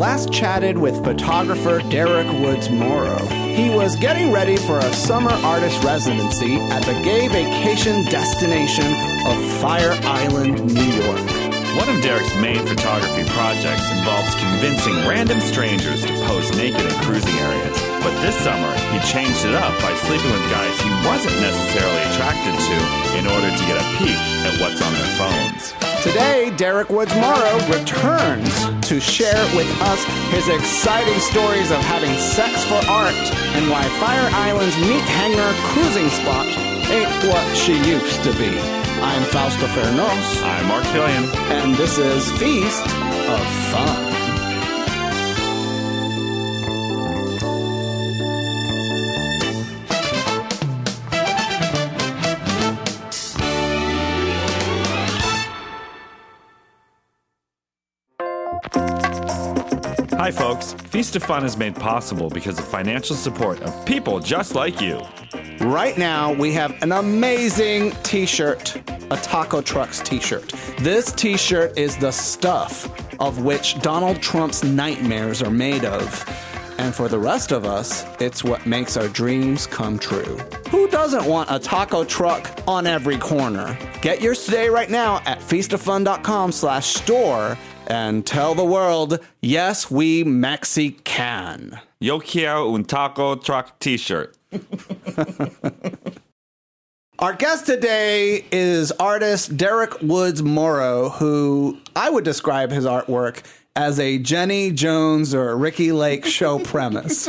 last chatted with photographer Derek Woods Morrow. He was getting ready for a summer artist residency at the gay vacation destination of Fire Island, New York. One of Derek's main photography projects involves convincing random strangers to pose naked in cruising areas. But this summer, he changed it up by sleeping with guys he wasn't necessarily attracted to in order to get a peek at what's on their phones. Today, Derek Woods Morrow returns to share with us his exciting stories of having sex for art and why Fire Island's meat hanger cruising spot ain't what she used to be. I'm Fausto Fernos. I'm Mark Fillion. And this is Feast of Fun. Hi folks, Feast of Fun is made possible because of financial support of people just like you. Right now, we have an amazing t-shirt, a Taco Trucks t-shirt. This t-shirt is the stuff of which Donald Trump's nightmares are made of. And for the rest of us, it's what makes our dreams come true. Who doesn't want a taco truck on every corner? Get yours today right now at feastoffun.com/store and tell the world, yes, we Mexi can. Yo quiero un taco truck t-shirt. Our guest today is artist Derek Woods Morrow, who I would describe his artwork as a Jenny Jones or Ricky Lake show premise.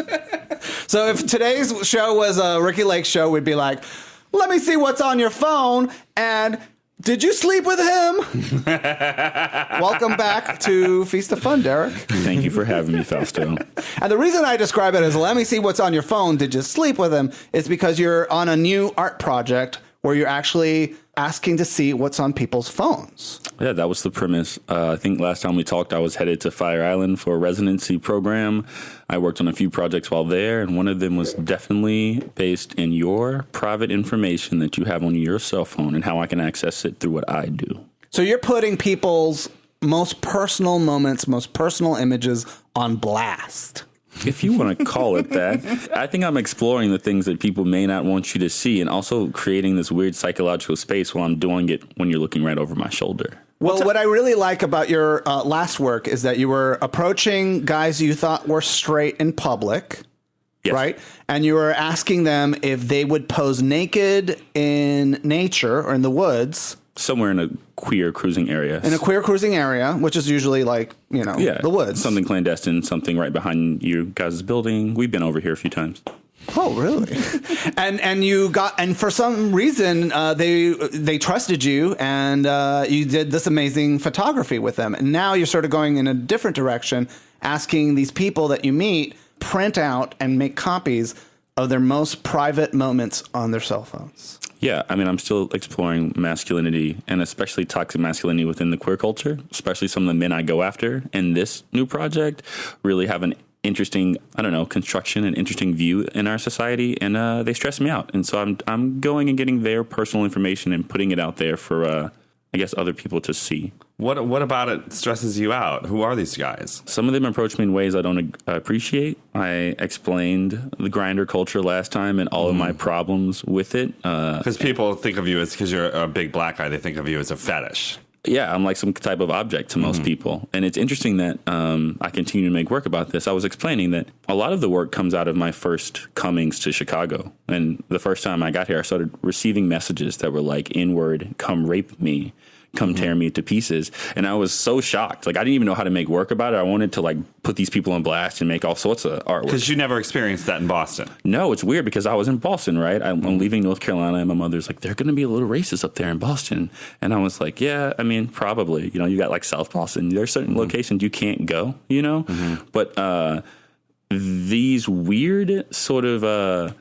So if today's show was a Ricky Lake show, we'd be like, let me see what's on your phone, and did you sleep with him? Welcome back to Feast of Fun, Derek. Thank you for having me, Fausto. And the reason I describe it as let me see what's on your phone, did you sleep with him, is because you're on a new art project where you're actually asking to see what's on people's phones. Yeah, that was the premise. I think last time we talked, I was headed to Fire Island for a residency program. I worked on a few projects while there, and one of them was definitely based in your private information that you have on your cell phone and how I can access it through what I do. So you're putting people's most personal moments, most personal images on blast. If you want to call it that. I think I'm exploring the things that people may not want you to see and also creating this weird psychological space while I'm doing it when you're looking right over my shoulder. Well, what I really like about your last work is that you were approaching guys you thought were straight in public, Yes. right? And you were asking them if they would pose naked in nature or in the woods. Somewhere in a queer cruising area. In a queer cruising area, which is usually like, you know, the woods. Something clandestine, something right behind your guys' building. We've been over here a few times. Oh, really? and for some reason, they trusted you, and you did this amazing photography with them. And now you're sort of going in a different direction, asking these people that you meet print out and make copies of their most private moments on their cell phones. Yeah, I mean, I'm still exploring masculinity and especially toxic masculinity within the queer culture, especially some of the men I go after. And this new project really have an interesting, construction and interesting view in our society, and they stress me out. And so I'm going and getting their personal information and putting it out there for, other people to see. What about it stresses you out? Who are these guys? Some of them approach me in ways I don't appreciate. I explained the grinder culture last time and all of my problems with it. Because people think of you as, because you're a big black guy, they think of you as a fetish. Yeah, I'm like some type of object to most people. And it's interesting that I continue to make work about this. I was explaining that a lot of the work comes out of my first comings to Chicago. And the first time I got here, I started receiving messages that were like, N-word, come rape me, come tear me to pieces. And I was so shocked. Like, I didn't even know how to make work about it. I wanted to like put these people on blast and make all sorts of artwork. Because you never experienced that in Boston. No, it's weird because I was in Boston, right? I'm leaving North Carolina, and my mother's like, they're going to be a little racist up there in Boston. And I was like, yeah, I mean, probably. You know, you got like South Boston. There's certain locations you can't go, you know? But these weird sort of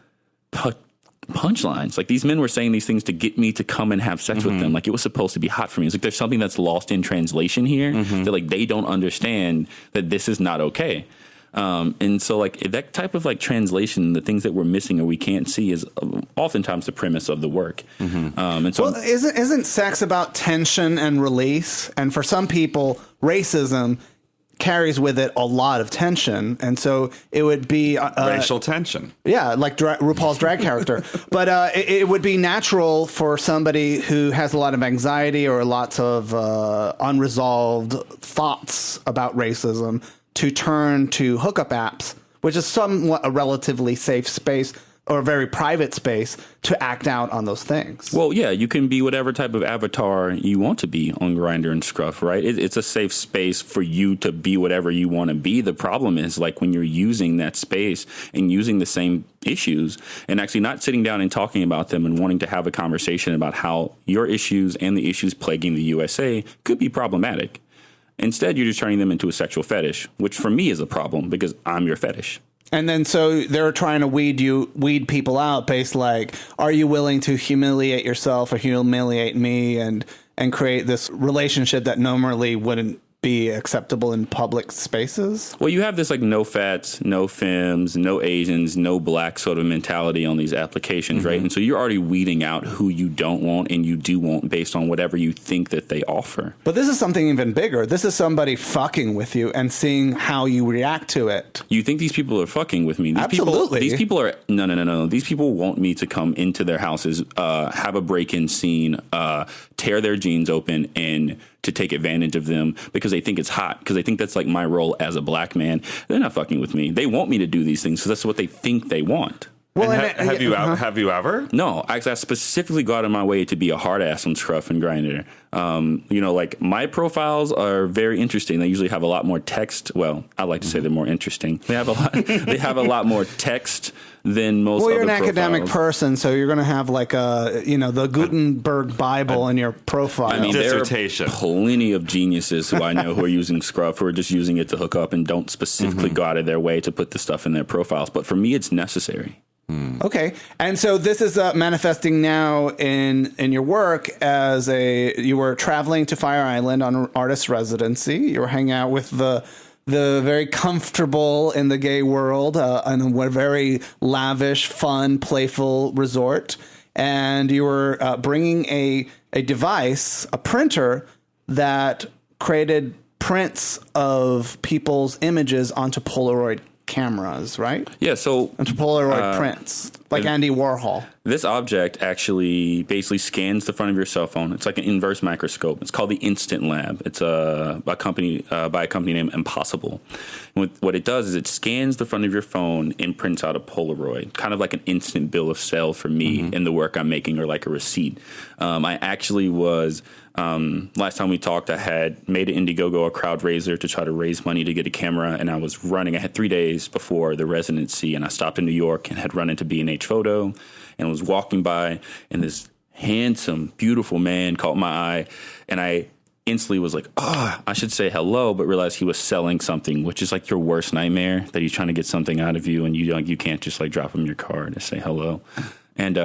punchlines, like these men were saying these things to get me to come and have sex with them. Like it was supposed to be hot for me. It's like there's something that's lost in translation here that like they don't understand that this is not okay. And so like that type of like translation, the things that we're missing or we can't see is oftentimes the premise of the work. And so, well, isn't sex about tension and release? And for some people, racism carries with it a lot of tension, and so it would be Racial tension. yeah, like RuPaul's drag character. But it would be natural for somebody who has a lot of anxiety or lots of unresolved thoughts about racism to turn to hookup apps, which is somewhat a relatively safe space or a very private space to act out on those things. Well, yeah, you can be whatever type of avatar you want to be on Grindr and Scruff, right? It's a safe space for you to be whatever you want to be. The problem is like when you're using that space and using the same issues and actually not sitting down and talking about them and wanting to have a conversation about how your issues and the issues plaguing the USA could be problematic. Instead, you're just turning them into a sexual fetish, which for me is a problem because I'm your fetish. And then so they're trying to weed people out based like, are you willing to humiliate yourself or humiliate me and create this relationship that normally wouldn't be acceptable in public spaces? Well, you have this like no fats, no femmes, no Asians, no black sort of mentality on these applications, right? And so you're already weeding out who you don't want and you do want based on whatever you think that they offer. But this is something even bigger. This is somebody fucking with you and seeing how you react to it. You think these people are fucking with me? Absolutely. These people are no. These people want me to come into their houses, have a break-in scene, tear their jeans open, and to take advantage of them because they think it's hot, because they think that's like my role as a black man. They're not fucking with me. They want me to do these things because that's what they think they want. Well, Have you ever? No, I specifically go out of my way to be a hard ass on Scruff and Grindr. Like my profiles are very interesting. They usually have a lot more text. Well, I like to say they're more interesting. They have a lot. They have a lot more text than most. Well, you're other an academic profiles. person, so you're going to have like the Gutenberg Bible in your profile. I mean, Dissertation. there are plenty of geniuses who I know who are using Scruff, who are just using it to hook up and don't specifically go out of their way to put the stuff in their profiles. But for me, it's necessary. Okay, and so this is manifesting now in your work as you were traveling to Fire Island on an artist residency. You were hanging out with the very comfortable in the gay world in a very lavish, fun, playful resort, and you were bringing a device, a printer that created prints of people's images onto Polaroid cameras, right? Yeah, so Onto Polaroid prints, like Andy Warhol. this object actually basically scans the front of your cell phone. It's like an inverse microscope. It's called the Instant Lab. It's a company by a company named Impossible. And what it does is it scans the front of your phone and prints out a Polaroid, kind of like an instant bill of sale for me in the work I'm making, or like a receipt. I actually was. Last time we talked, I had made an Indiegogo a crowd raiser to try to raise money to get a camera, and I was running. I had 3 days before the residency, and I stopped in New York and had run into B&H Photo, and was walking by, and this handsome, beautiful man caught my eye, and I instantly was like, I should say hello, but realized he was selling something, which is like your worst nightmare, that he's trying to get something out of you, and you can't just like drop him your card and say hello. And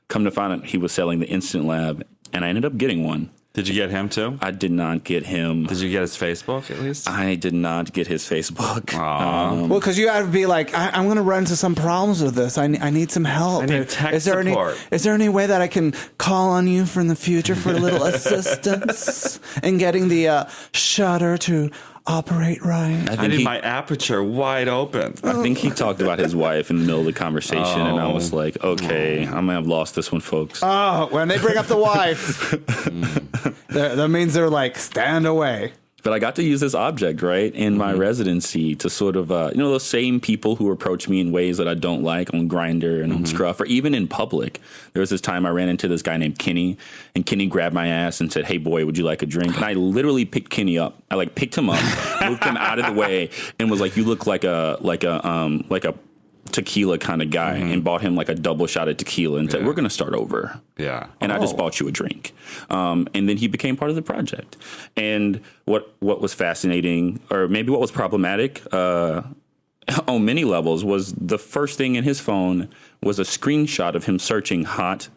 come to find out, he was selling the Instant Lab, and I ended up getting one. Did you get him too? I did not get him. Did you get his Facebook at least? I did not get his Facebook. Well, because you have to be like, I'm going to run into some problems with this. I need some help. I need tech is there support. Is there any way that I can call on you for in the future for a little assistance in getting the shutter to operate right? I need my aperture wide open. I think he talked about his wife in the middle of the conversation, and I was like, okay, I might have lost this one, folks. Oh, when they bring up the wife, that means they're like, stand away. But I got to use this object, right, in my residency to sort of, those same people who approach me in ways that I don't like on Grindr and on Scruff, or even in public. There was this time I ran into this guy named Kenny, and Kenny grabbed my ass and said, "Hey, boy, would you like a drink?" And I literally picked Kenny up. I picked him up, moved him out of the way, and was like, "You look like a tequila kind of guy," and bought him like a double shot of tequila and said, "We're going to start over." Yeah. And I just bought you a drink. And then he became part of the project. And what was fascinating, or maybe what was problematic on many levels, was the first thing in his phone was a screenshot of him searching hot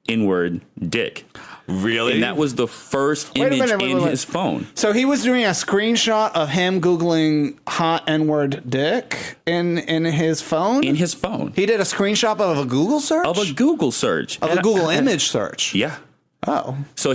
inward dick. Really? And that was the first image in his phone. So he was doing a screenshot of him Googling hot N-word dick in his phone? In his phone. He did a screenshot of a Google search? Of a Google search. Of a Google image search? Yeah. Oh. So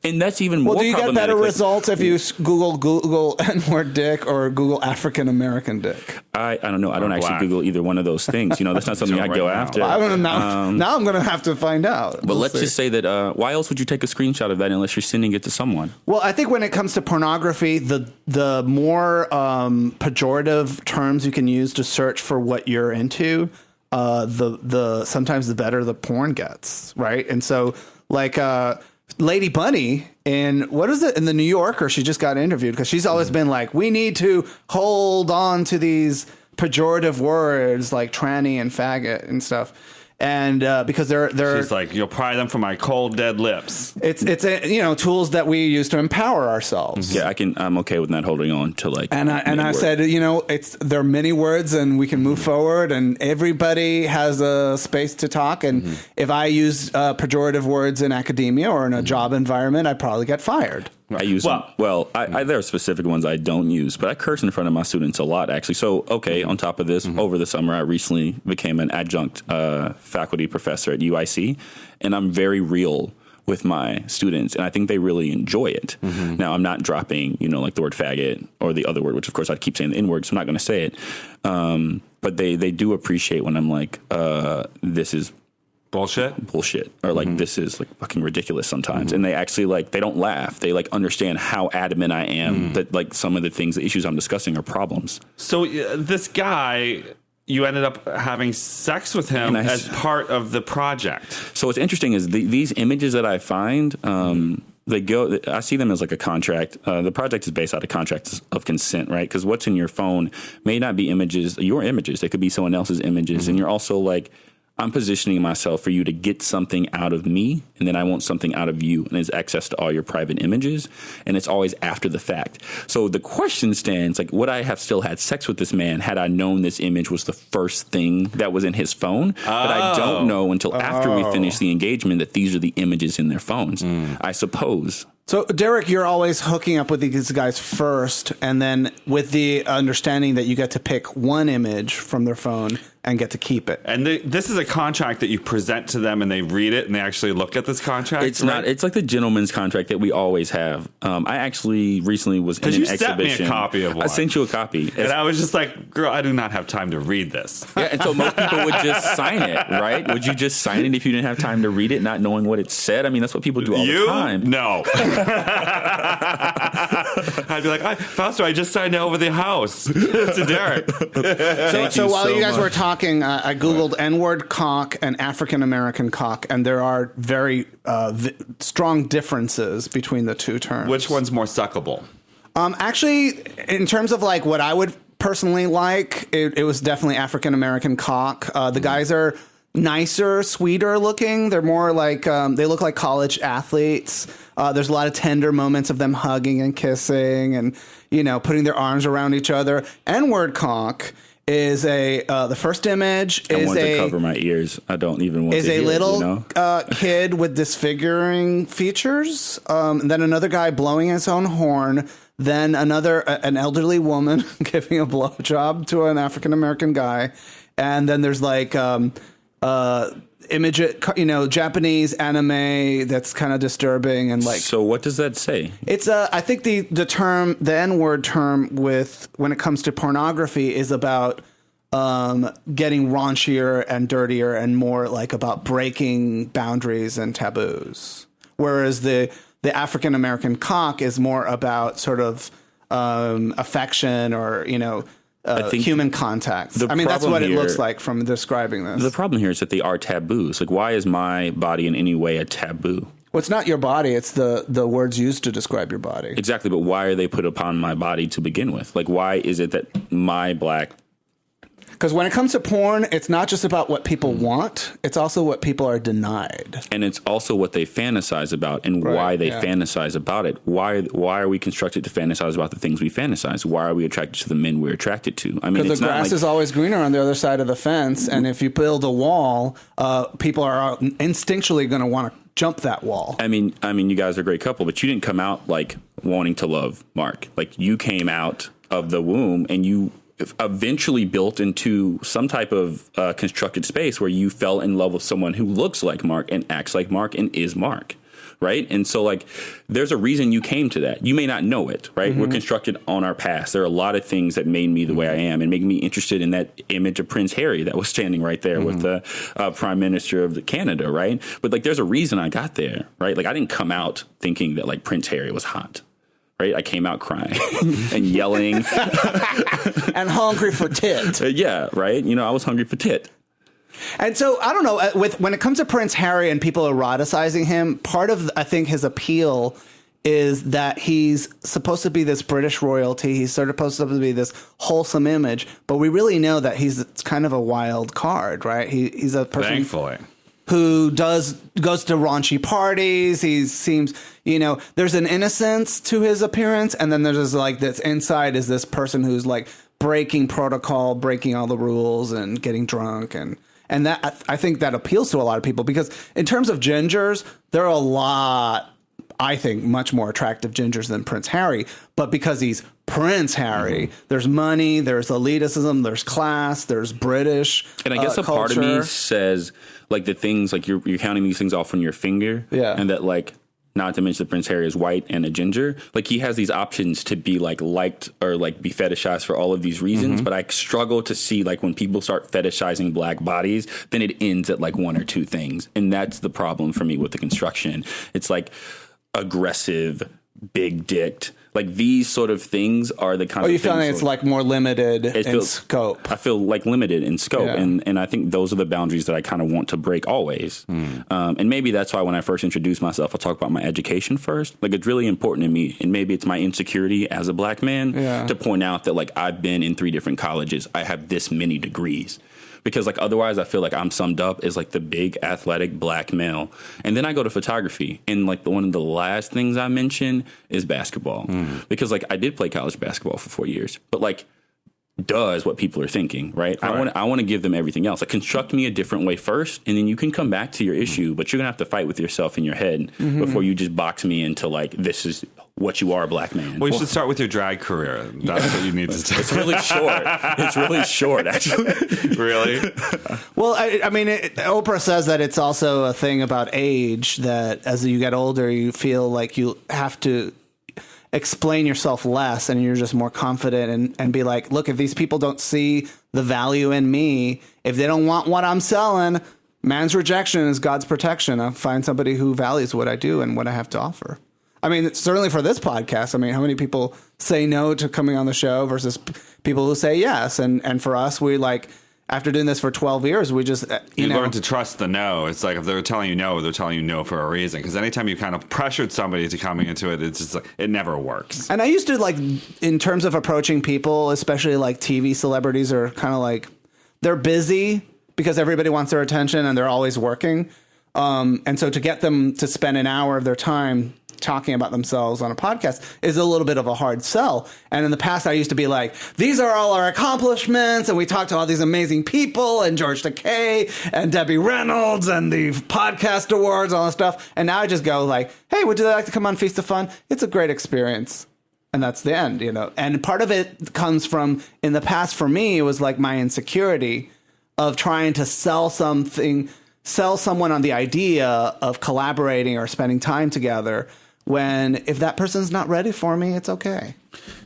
And that's even more Well, do you get better problematic. results if you Google N-word dick or Google African American dick? I don't know. I don't actually black. Google either one of those things. That's not something I Right go now. after. I don't know. Now I'm going to have to find out. But let's just say that why else would you take a screenshot of that unless you're sending it to someone? Well, I think when it comes to pornography, the more pejorative terms you can use to search for what you're into, the sometimes the better the porn gets, right? And so, like Lady Bunny in what is it in the New Yorker? She just got interviewed because she's always been like, we need to hold on to these pejorative words like tranny and faggot and stuff. And because they're She's like, you'll pry them from my cold, dead lips. it's tools that we use to empower ourselves. Yeah, I'm okay with not holding on to like. And I mid-word. said, there are many words and we can move forward and everybody has a space to talk. And if I use pejorative words in academia or in a job environment, I'd probably get fired. I use there are specific ones I don't use, but I curse in front of my students a lot, actually. So, on top of this, over the summer, I recently became an adjunct faculty professor at UIC, and I'm very real with my students, and I think they really enjoy it. Now, I'm not dropping, like the word faggot or the other word, which, of course, I'd keep saying the N-word, so I'm not going to say it. But they do appreciate when I'm like, this is bullshit or like this is like fucking ridiculous sometimes, and they actually they don't laugh, they understand how adamant I am that like some of the issues I'm discussing are problems. So this guy, you ended up having sex with him as part of the project. So what's interesting is these images that I find, I see them as like a contract. The project is based out of contracts of consent, right? Because what's in your phone may not be your images. They could be someone else's images, and you're also like, I'm positioning myself for you to get something out of me, and then I want something out of you, and it's access to all your private images, and it's always after the fact. So the question stands, like, would I have still had sex with this man had I known this image was the first thing that was in his phone? But I don't know until after we finish the engagement that these are the images in their phones, I suppose. So, Derek, you're always hooking up with these guys first, and then with the understanding that you get to pick one image from their phone and get to keep it. And this is a contract that you present to them, and they read it, and they actually look at this contract. It's not. It's like the gentleman's contract that we always have. I actually recently was in an you exhibition. sent me a copy of one. I sent you a copy, and I was just like, girl, I do not have time to read this. Yeah, and so most people would just sign it, right? Would you just sign it if you didn't have time to read it, not knowing what it said? I mean, that's what people do all the time. No. I'd be like, Fausto, I just signed over the house to Derek. So while you guys much. were talking, I Googled N-word cock and African American cock, and there are very strong differences between the two terms. Which one's more suckable? Actually, in terms of like what I would personally like, it was definitely African American cock. The guys are nicer, sweeter looking. They're more like they look like college athletes. There's a lot of tender moments of them hugging and kissing and putting their arms around each other. N-word cock is the first image I is want to cover my ears. I don't even want is to a hear little it, kid with disfiguring features. Then another guy blowing his own horn. Then an elderly woman giving a blowjob to an African American guy, and then there's like image, Japanese anime that's kind of disturbing and like. So what does that say? It's I think the N-word term when it comes to pornography is about getting raunchier and dirtier and more like about breaking boundaries and taboos, whereas the African American cock is more about sort of affection or human contact. I mean, that's what it looks like from describing this. The problem here is that they are taboos. Like, why is my body in any way a taboo? Well, it's not your body. It's the words used to describe your body. Exactly, but why are they put upon my body to begin with? Like, why is it that my black... Because when it comes to porn, it's not just about what people want. It's also what people are denied. And it's also what they fantasize about and why they fantasize about it. Why are we constructed to fantasize about the things we fantasize? Why are we attracted to the men we're attracted to? I mean, because the grass is always greener on the other side of the fence. And if you build a wall, people are instinctually going to want to jump that wall. I mean, you guys are a great couple, but you didn't come out like wanting to love Mark. Like, you came out of the womb and you eventually built into some type of constructed space where you fell in love with someone who looks like Mark and acts like Mark and is Mark, right? And so, like, there's a reason you came to that. You may not know it, right? We're constructed on our past. There are a lot of things that made me the way I am and make me interested in that image of Prince Harry that was standing right there with the Prime Minister of Canada, right? But, like, there's a reason I got there, right? Like, I didn't come out thinking that, like, Prince Harry was hot. Right, I came out crying and yelling and hungry for tit. Yeah, right. You know, I was hungry for tit. And so I don't know. When it comes to Prince Harry and people eroticizing him, part of I think his appeal is that he's supposed to be this British royalty. He's sort of supposed to be this wholesome image, but we really know that he's kind of a wild card, right? He's a person. Thankfully. Who goes to raunchy parties. He seems, you know, there's an innocence to his appearance. And then there's like this inside is this person who's like breaking protocol, breaking all the rules and getting drunk. And that I think that appeals to a lot of people because in terms of gingers, there are a lot, I think, much more attractive gingers than Prince Harry. But because he's Prince Harry, there's money, there's elitism, there's class, there's British And I guess a part of me says, like, the things, like, you're counting these things off on your finger. Yeah. And that, like, not to mention that Prince Harry is white and a ginger. Like, he has these options to be, like, liked or, like, be fetishized for all of these reasons. But I struggle to see, like, when people start fetishizing black bodies, then it ends at, like, one or two things. And that's the problem for me with the construction. It's, like, aggressive, big-dicked. Like, these sort of things are the kind of you things. feel like it's like more limited in scope. I feel like limited in scope. Yeah. And I think those are the boundaries that I kind of want to break always. And maybe that's why when I first introduce myself, I'll talk about my education first. Like, it's really important to me. And maybe it's my insecurity as a black man to point out that, like, I've been in 3 different colleges. I have this many degrees. Because, like, otherwise I feel like I'm summed up as, like, the big athletic black male. And then I go to photography. And, like, one of the last things I mention is basketball. Because, like, I did play college basketball for 4 years. But, like, is what people are thinking, right? I want to give them everything else. Like, construct me a different way first, and then you can come back to your issue. But you're going to have to fight with yourself in your head before you just box me into, like, this is what you are, black man. Well, you should start with your drag career. That's what you need to do. It's really short. It's really short, actually. Really? Well, I mean, Oprah says that it's also a thing about age, that as you get older, you feel like you have to explain yourself less and you're just more confident and be like, look, if these people don't see the value in me, if they don't want what I'm selling, man's rejection is God's protection. I'll find somebody who values what I do and what I have to offer. I mean, certainly for this podcast, I mean, how many people say no to coming on the show versus people who say yes? And for us, we like, after doing this for 12 years, we just, you learn to trust the no. It's like if they're telling you no, they're telling you no for a reason. Because anytime you kind of pressured somebody to coming into it, it's just like, it never works. And I used to, like, in terms of approaching people, especially like TV celebrities are kind of like, they're busy because everybody wants their attention and they're always working. And so to get them to spend an hour of their time talking about themselves on a podcast is a little bit of a hard sell. And in the past, I used to be like, these are all our accomplishments. And we talked to all these amazing people and George Takei and Debbie Reynolds and the podcast awards, all that stuff. And now I just go like, hey, would you like to come on Feast of Fun? It's a great experience. And that's the end, you know. And part of it comes from, in the past for me, it was like my insecurity of trying to sell someone on the idea of collaborating or spending time together, when if that person's not ready for me, it's okay.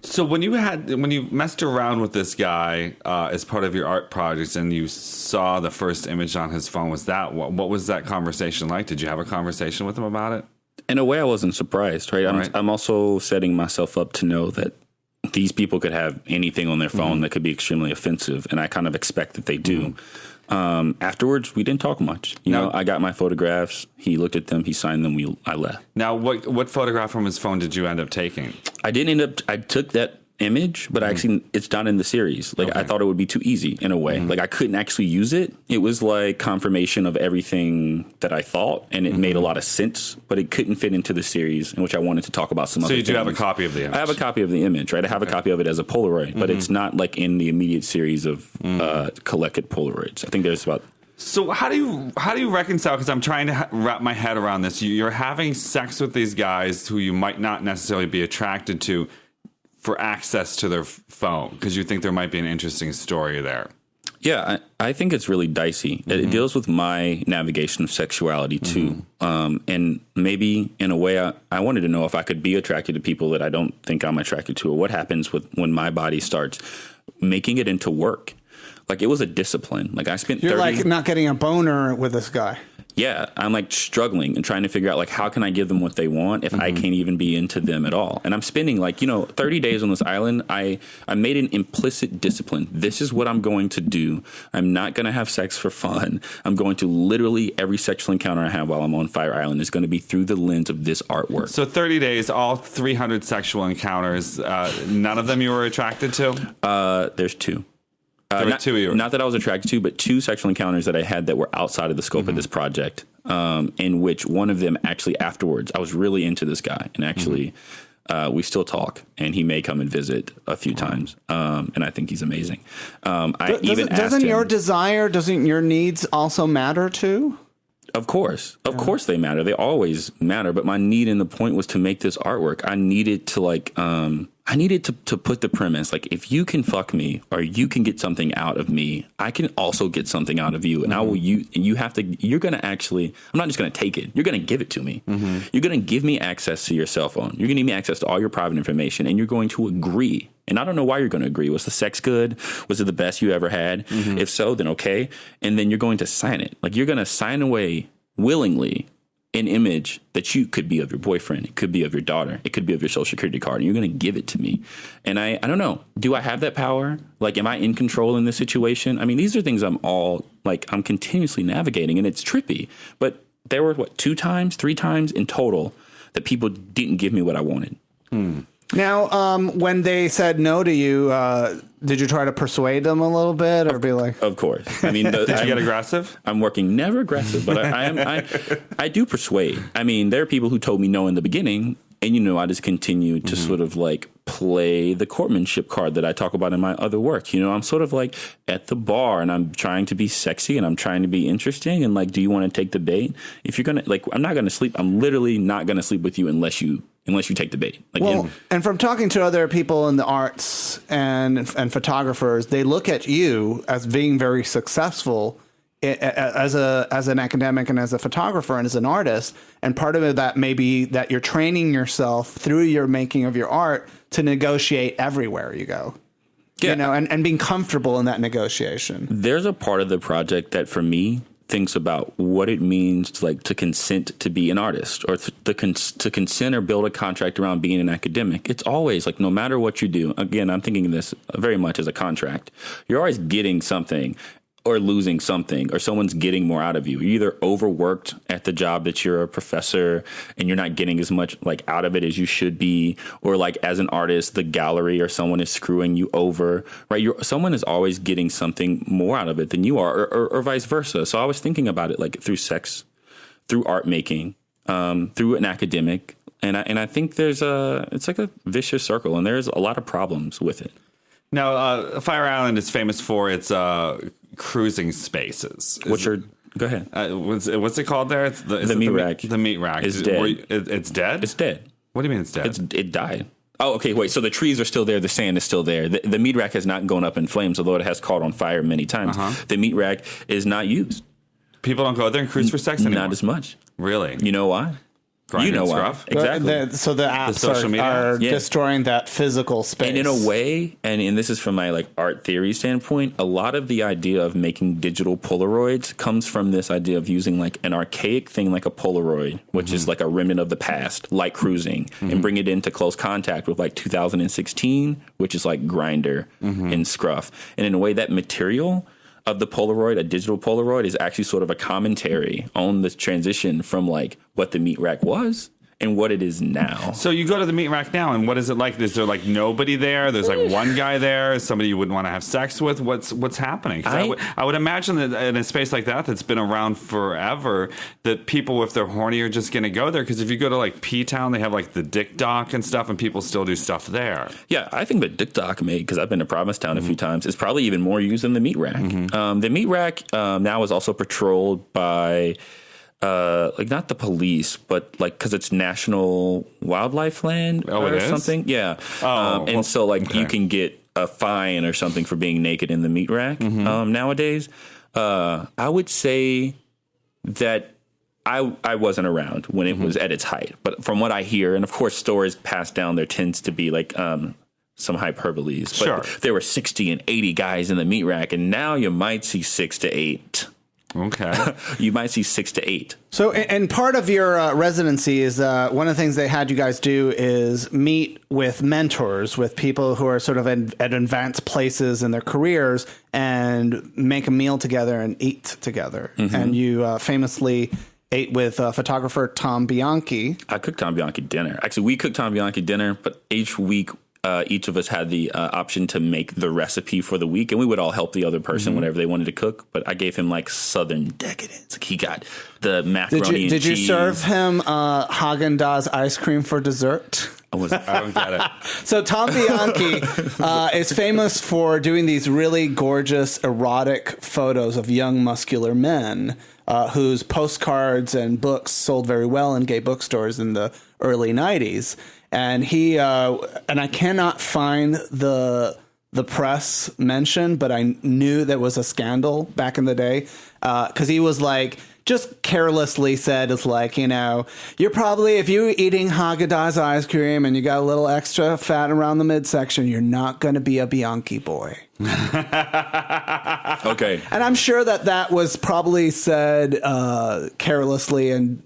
So when you messed around with this guy as part of your art projects and you saw the first image on his phone, what was that conversation like? Did you have a conversation with him about it? In a way, I wasn't surprised, right? I'm also setting myself up to know that these people could have anything on their phone that could be extremely offensive, and I kind of expect that they do. Afterwards, we didn't talk much. You know, I got my photographs. He looked at them. He signed them. I left. Now, what photograph from his phone did you end up taking? I took that image, but actually it's not in the series. Like, I thought it would be too easy in a way. Like, I couldn't actually use it. It was like confirmation of everything that I thought, and it made a lot of sense, but it couldn't fit into the series in which I wanted to talk about some other things. So you do have a copy of the image? I have a copy of the image, right? I have a copy of it as a Polaroid, but it's not like in the immediate series of collected Polaroids. I think there's about... So how do you reconcile? Because I'm trying to wrap my head around this. You're having sex with these guys who you might not necessarily be attracted to for access to their phone because you think there might be an interesting story there. Yeah, I think it's really dicey. It deals with my navigation of sexuality too. And maybe in a way I wanted to know if I could be attracted to people that I don't think I'm attracted to, or what happens when my body starts making it into work. Like, it was a discipline. Like, I spent You're like not getting a boner with this guy. Yeah, I'm like struggling and trying to figure out like how can I give them what they want if I can't even be into them at all. And I'm spending 30 days on this island. I made an implicit discipline. This is what I'm going to do. I'm not going to have sex for fun. I'm going to literally every sexual encounter I have while I'm on Fire Island is going to be through the lens of this artwork. So 30 days, all 300 sexual encounters, none of them you were attracted to? There's two. Not that I was attracted to, but two sexual encounters that I had that were outside of the scope of this project, in which one of them actually afterwards, I was really into this guy. And actually, we still talk, and he may come and visit a few times. And I think he's amazing. Doesn't your needs also matter too? Of course they matter. They always matter. But my need and the point was to make this artwork. I needed to put the premise, like, if you can fuck me or you can get something out of me, I can also get something out of you. And I'm not just going to take it. You're going to give it to me. You're going to give me access to your cell phone. You're going to give me access to all your private information, and you're going to agree. And I don't know why you're going to agree. Was the sex good? Was it the best you ever had? If so, then okay. And then you're going to sign it. Like, you're going to sign away willingly an image that you could be of your boyfriend. It could be of your daughter. It could be of your social security card. And you're going to give it to me. And I don't know. Do I have that power? Like, am I in control in this situation? I mean, these are things I'm continuously navigating, and it's trippy. But there were, 3 times in total that people didn't give me what I wanted. Now, when they said no to you, did you try to persuade them a little bit, or be like? Of course. I mean, did you get aggressive? I'm working never aggressive, but I do persuade. I mean, there are people who told me no in the beginning, and I just continue to sort of like play the courtmanship card that I talk about in my other work. I'm sort of like at the bar, and I'm trying to be sexy, and I'm trying to be interesting, and like, do you want to take the bait? If you're gonna I'm not gonna sleep. I'm literally not gonna sleep with you unless you take the bait. And from talking to other people in the arts and photographers, they look at you as being very successful as an academic and as a photographer and as an artist. And part of that may be that you're training yourself through your making of your art to negotiate everywhere you go. Yeah. And being comfortable in that negotiation. There's a part of the project that for me thinks about what it means to consent to be an artist, or to consent or build a contract around being an academic. It's always like, no matter what you do, again, I'm thinking of this very much as a contract. You're always getting something or losing something, or someone's getting more out of you. You're either overworked at the job that you're a professor and you're not getting as much out of it as you should be, or as an artist, the gallery or someone is screwing you over, right? Someone is always getting something more out of it than you are, or vice versa. So I was thinking about it through sex, through art making, through an academic. And I think it's like a vicious circle, and there's a lot of problems with it. Now, Fire Island is famous for its cruising spaces. Go ahead. What's it called there? The meat rack. The meat rack is dead. It's dead? It's dead. What do you mean it's dead? It died. Oh, okay, wait. So the trees are still there. The sand is still there. The meat rack has not gone up in flames, although it has caught on fire many times. The meat rack is not used. People don't go there and cruise for sex anymore? Not as much. Really? You know why? Grindr and Scruff? Exactly. So the apps are destroying that physical space. And in a way, and this is from my art theory standpoint, a lot of the idea of making digital Polaroids comes from this idea of using an archaic thing like a Polaroid, which is a remnant of the past, like cruising, and bring it into close contact with 2016, which is Grindr and Scruff. And in a way, that material of the Polaroid, a digital Polaroid, is actually sort of a commentary on the transition from what the meat rack was and what it is now. So you go to the meat rack now, and what is it like? Is there nobody there? There's one guy there, somebody you wouldn't want to have sex with. What's happening? 'Cause I would imagine that in a space like that's been around forever, that people, if they're horny, are just going to go there. Because if you go to P-Town, they have the Dick Dock and stuff, and people still do stuff there. Yeah, I think the Dick Dock because I've been to Provincetown a few times, is probably even more used than the meat rack. The meat rack now is also patrolled by not the police, but because it's national wildlife land or something. Yeah. So you can get a fine or something for being naked in the meat rack nowadays. I would say that I wasn't around when it was at its height, but from what I hear, and of course stories passed down, there tends to be like some hyperboles. But there were 60 and 80 guys in the meat rack, and now you might see 6 to 8. Okay. You might see 6 to 8. So, and part of your residency is one of the things they had you guys do is meet with mentors, with people who are sort of at advanced places in their careers, and make a meal together and eat together. And you famously ate with photographer Tom Bianchi. I cooked Tom Bianchi dinner. Actually, we cooked Tom Bianchi dinner, but each week, each of us had the option to make the recipe for the week, and we would all help the other person whatever they wanted to cook. But I gave him like Southern decadence. Like he got the macaroni and cheese. Did you serve him Haagen-Dazs ice cream for dessert? I don't get it. So Tom Bianchi is famous for doing these really gorgeous erotic photos of young muscular men whose postcards and books sold very well in gay bookstores in the early 90s. And he and I cannot find the press mention, but I knew that was a scandal back in the day because he was like just carelessly said, it's like, you know, you're probably, if you're eating Haagen-Dazs ice cream and you got a little extra fat around the midsection, you're not going to be a Bianchi boy. Okay. And I'm sure that was probably said carelessly and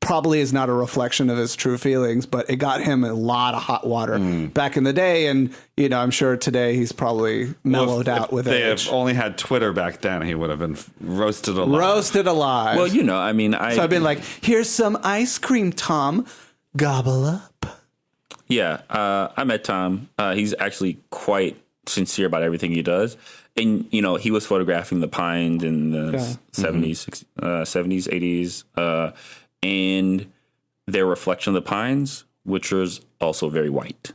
probably is not a reflection of his true feelings, but it got him a lot of hot water back in the day. And, you know, I'm sure today he's probably mellowed out with they age. have only had Twitter back then, he would have been roasted alive. Roasted alive. Well, you know, I mean, So I've been like, here's some ice cream, Tom. Gobble up. Yeah, I met Tom. He's actually quite sincere about everything he does. And, you know, he was photographing the Pines in the 70s, 80s. And their reflection of the Pines, which was also very white,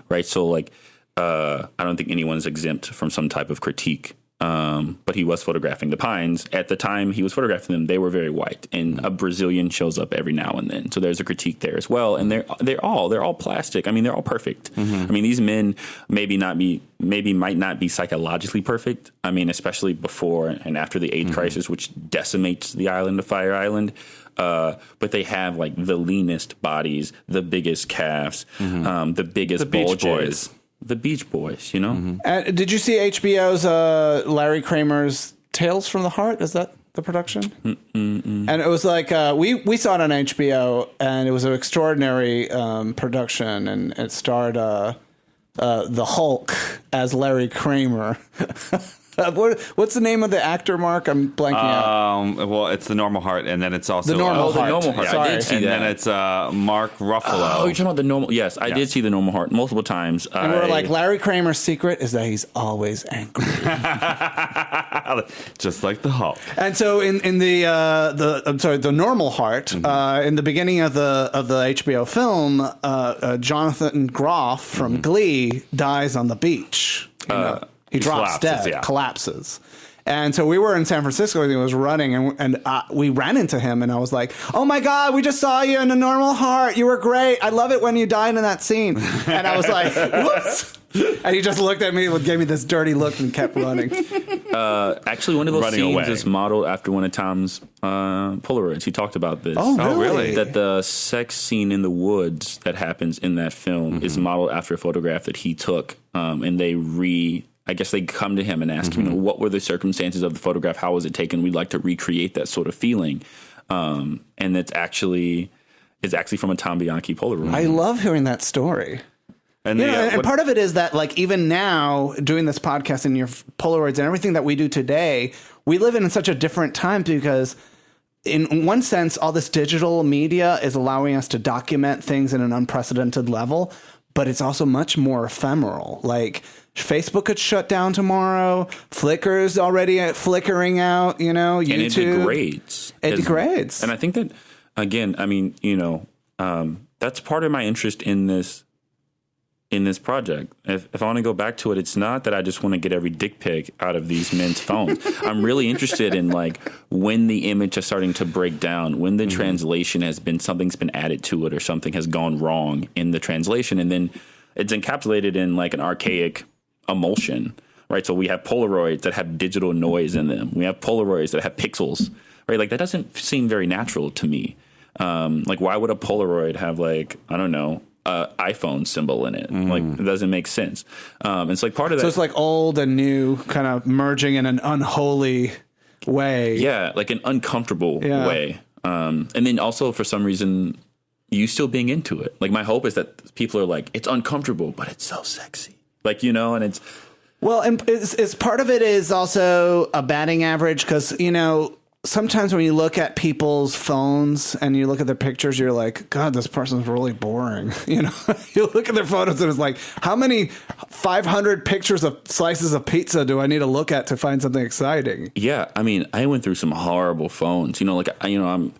right? So, like, I don't think anyone's exempt from some type of critique. But he was photographing the Pines. At the time he was photographing them, they were very white, and a Brazilian shows up every now and then. So there's a critique there as well. And they're all plastic. I mean, they're all perfect. I mean, these men maybe might not be psychologically perfect. I mean, especially before and after the AIDS crisis, which decimates the island of Fire Island. But they have like the leanest bodies, the biggest calves, the biggest bulges. The Beach Boys, you know? Did you see HBO's Larry Kramer's Tales from the Heart? Is that the production? And it was like, we saw it on HBO, and it was an extraordinary production, and it starred the Hulk as Larry Kramer. What's the name of the actor, Mark? I'm blanking out. Well, it's The Normal Heart, and then it's also The Normal Heart. The Normal Heart. Sorry. I did see and that. then it's Mark Ruffalo. Oh, you're talking about The Normal. Yes, I did see The Normal Heart multiple times. And we're like, Larry Kramer's secret is that he's always angry. Just like the Hulk. And so in the Normal Heart, in the beginning of the HBO film, Jonathan Groff from Glee dies on the beach. You know? He drops dead, collapses. And so we were in San Francisco and he was running, and we ran into him, and I was like, oh my God, we just saw you in A Normal Heart. You were great. I love it when you died in that scene. And I was like, whoops. And he just looked at me and gave me this dirty look and kept running. Actually, one of those Running scenes away. is modeled after one of Tom's Polaroids. He talked about this. Oh, really? That the sex scene in the woods that happens in that film is modeled after a photograph that he took, and I guess they come to him and ask him, you know, what were the circumstances of the photograph? How was it taken? We'd like to recreate that sort of feeling. And it's actually from a Tom Bianchi Polaroid. I love hearing that story. And, And part of it is that, like, even now doing this podcast and your Polaroids and everything that we do today, we live in such a different time because in one sense, all this digital media is allowing us to document things in an unprecedented level, but it's also much more ephemeral. Like, Facebook could shut down tomorrow. Flickr's already flickering out, you know, YouTube. And it degrades. It degrades. And I think that, again, I mean, you know, that's part of my interest in this project. If I want to go back to it, it's not that I just want to get every dick pic out of these men's phones. I'm really interested in, like, when the image is starting to break down, when the translation something's been added to it, or something has gone wrong in the translation, and then it's encapsulated in like an archaic emulsion, right? So we have Polaroids that have digital noise in them. We have Polaroids that have pixels, right? Like that doesn't seem very natural to me. Like why would a Polaroid have like, I don't know, iPhone symbol in it? Like it doesn't make sense. It's like part of that. So it's like old and new kind of merging in an unholy way. Yeah, like an uncomfortable way. And then also for some reason, you still being into it. Like my hope is that people are like, it's uncomfortable, but it's so sexy. Like, you know, and it's... Well, and it's part of it is also a batting average because, you know, sometimes when you look at people's phones and you look at their pictures, you're like, God, this person's really boring. You know, you look at their photos and it's like, how many 500 pictures of slices of pizza do I need to look at to find something exciting? Yeah, I mean, I went through some horrible phones. You know, like, you know,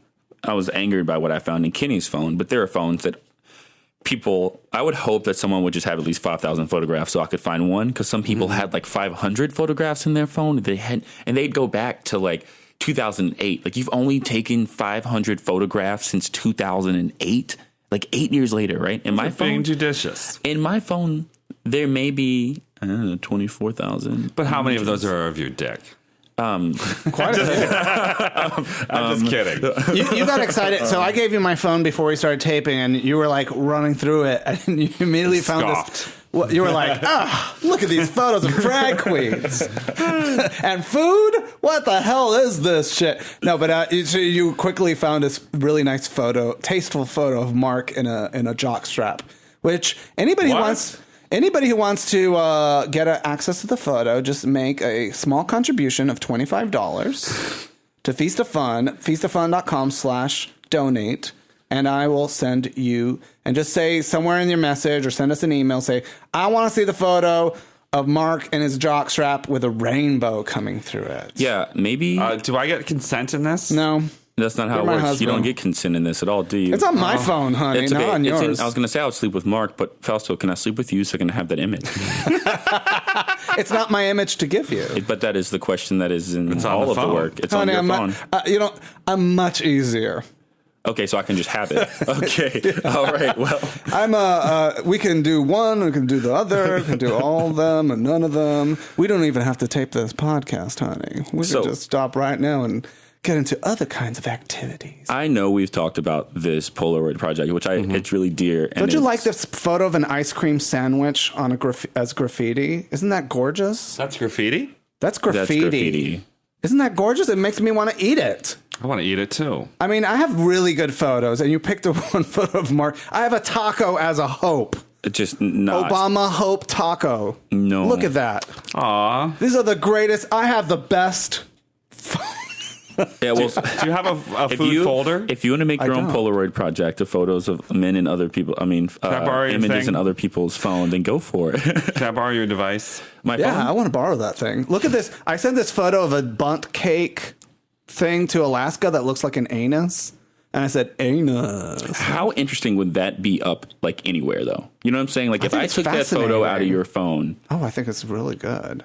I was angered by what I found in Kenny's phone, but there are phones that people, I would hope that someone would just have at least 5,000 photographs so I could find one, because some people had like 500 photographs in their phone. And they'd go back to like 2008. Like you've only taken 500 photographs since 2008, like 8 years later, right? In my phone, being judicious. In my phone, there may be 24,000. But how many of those are of your dick? Quite a few. I'm just kidding. You got excited. So I gave you my phone before we started taping, and you were like running through it, and you immediately found this. Well, you were like, look at these photos of drag queens and food. What the hell is this shit? No, but so you quickly found this really nice photo, tasteful photo of Mark in a jock strap, which anybody who wants to get access to the photo, just make a small contribution of $25 to Feast of Fun, feastoffun.com/donate. And I will send you, and just say somewhere in your message or send us an email, say, I want to see the photo of Mark in his jock strap with a rainbow coming through it. Yeah, maybe. Do I get consent in this? No. That's not how it works. Husband. You don't get consent in this at all, do you? It's on my phone, honey, It's okay. not on yours. I was going to say I would sleep with Mark, but Fausto, can I sleep with you so I can have that image? It's not my image to give you. But that is the question that is in It's on all the of the phone. work. It's Honey, on your I'm phone. I'm much easier. Okay, so I can just have it. Okay. All right. Well, We can do one, we can do the other, we can do all of them and none of them. We don't even have to tape this podcast, honey. We can just stop right now and get into other kinds of activities. I know we've talked about this Polaroid project, which it's really dear. Don't you like this photo of an ice cream sandwich on as graffiti? Isn't that gorgeous? That's graffiti? That's graffiti. That's graffiti. Isn't that gorgeous? It makes me want to eat it. I want to eat it too. I mean, I have really good photos, and you picked the one photo of Mark. I have a taco as a hope. Just not. Obama Hope Taco. No. Look at that. Aw. These are the greatest. I have the best. Yeah, well, Do you have a food folder? If you want to make your own don't. Polaroid project of photos of men and other people, I borrow your images thing? in other people's phone, then go for it. Can I borrow your device? My Yeah, I phone? want to borrow that thing. Look at this. I sent this photo of a bundt cake thing to Alaska that looks like an anus. And I said, anus. How interesting would that be up like anywhere though? You know what I'm saying? Like if think I it's took that photo out of fascinating. your phone, Oh, I think it's really good.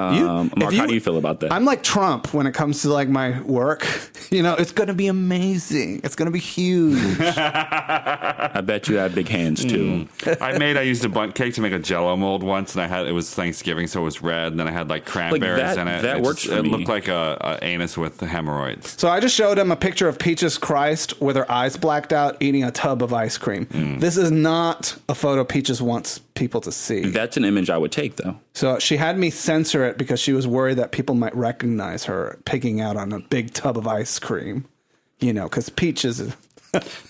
Mark, how do you feel about that? I'm like Trump when it comes to like my work. You know, it's going to be amazing. It's going to be huge. I bet you have big hands too. I used a bundt cake to make a Jell-O mold once, and it was Thanksgiving, so it was red, and then I had like cranberries in it. that works for It me. looked like a anus with hemorrhoids. So I just showed him a picture of Peaches Christ with her eyes blacked out eating a tub of ice cream. This is not a photo Peaches wants people to see. That's an image I would take though. So she had me censor it because she was worried that people might recognize her pigging out on a big tub of ice cream. You know, because Peaches...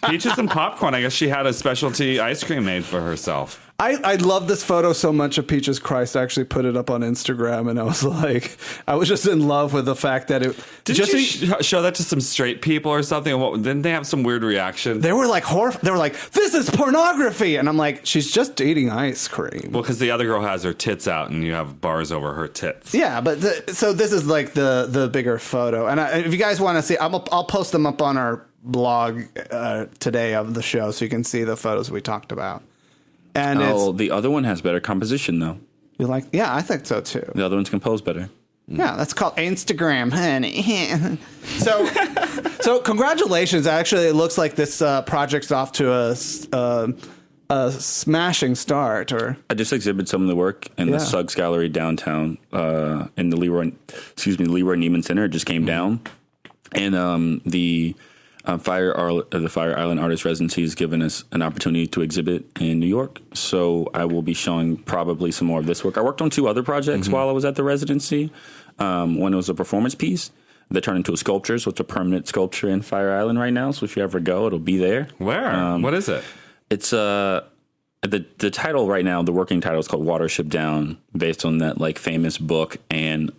Peaches and popcorn. I guess she had a specialty ice cream made for herself. I love this photo so much of Peaches Christ. I actually put it up on Instagram, and I was just in love with the fact that it. Did you show that to some straight people or something? Didn't they have some weird reaction? They were like They were like, "This is pornography," and I'm like, "She's just eating ice cream." Well, because the other girl has her tits out, and you have bars over her tits. Yeah, but so this is like the bigger photo, and if you guys want to see, I'll post them up on our blog today of the show, so you can see the photos we talked about. And the other one has better composition though. you like, yeah, I think so too. The other one's composed better. Yeah, that's called Instagram, honey. So congratulations. Actually, it looks like this project's off to a smashing start. Or I just exhibited some of the work in Yeah. the Suggs Gallery downtown in the Leroy Neiman Center. It just came down, and the Fire Island Artist Residency has given us an opportunity to exhibit in New York. So I will be showing probably some more of this work. I worked on 2 other projects while I was at the residency. One was a performance piece that turned into a sculpture, so it's a permanent sculpture in Fire Island right now. So if you ever go, it'll be there. Where? What is it? It's the title right now, the working title is called Watership Down, based on that like famous book and